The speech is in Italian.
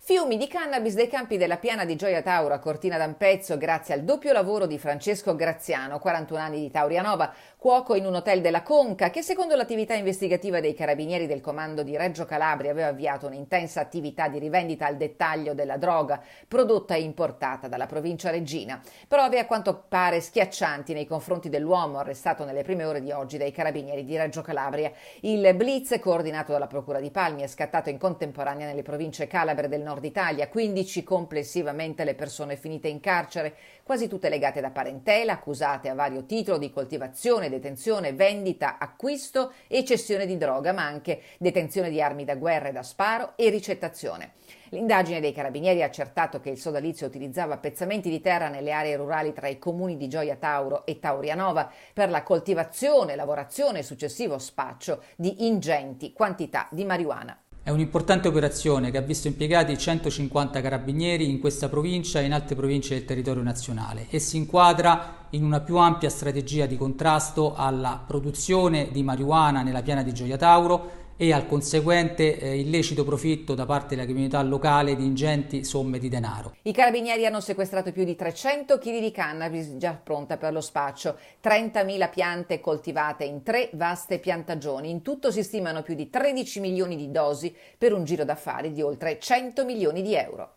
Fiumi di cannabis dai campi della Piana di Gioia Tauro a Cortina d'Ampezzo grazie al doppio lavoro di Francesco Graziano, 41 anni di Taurianova, cuoco in un hotel della Conca, che secondo l'attività investigativa dei carabinieri del comando di Reggio Calabria aveva avviato un'intensa attività di rivendita al dettaglio della droga prodotta e importata dalla provincia reggina. Prove a quanto pare schiaccianti nei confronti dell'uomo arrestato nelle prime ore di oggi dai carabinieri di Reggio Calabria. Il blitz, coordinato dalla Procura di Palmi, è scattato in contemporanea nelle province calabre del Nord Italia, 15 complessivamente le persone finite in carcere, quasi tutte legate da parentela, accusate a vario titolo di coltivazione, detenzione, vendita, acquisto e cessione di droga, ma anche detenzione di armi da guerra e da sparo e ricettazione. L'indagine dei carabinieri ha accertato che il sodalizio utilizzava pezzamenti di terra nelle aree rurali tra i comuni di Gioia Tauro e Taurianova per la coltivazione, lavorazione e successivo spaccio di ingenti quantità di marijuana. È un'importante operazione che ha visto impiegati 150 carabinieri in questa provincia e in altre province del territorio nazionale e si inquadra in una più ampia strategia di contrasto alla produzione di marijuana nella Piana di Gioia Tauro e al conseguente illecito profitto da parte della criminalità locale di ingenti somme di denaro. I carabinieri hanno sequestrato più di 300 kg di cannabis già pronta per lo spaccio, 30.000 piante coltivate in 3 vaste piantagioni. In tutto si stimano più di 13 milioni di dosi per un giro d'affari di oltre 100 milioni di euro.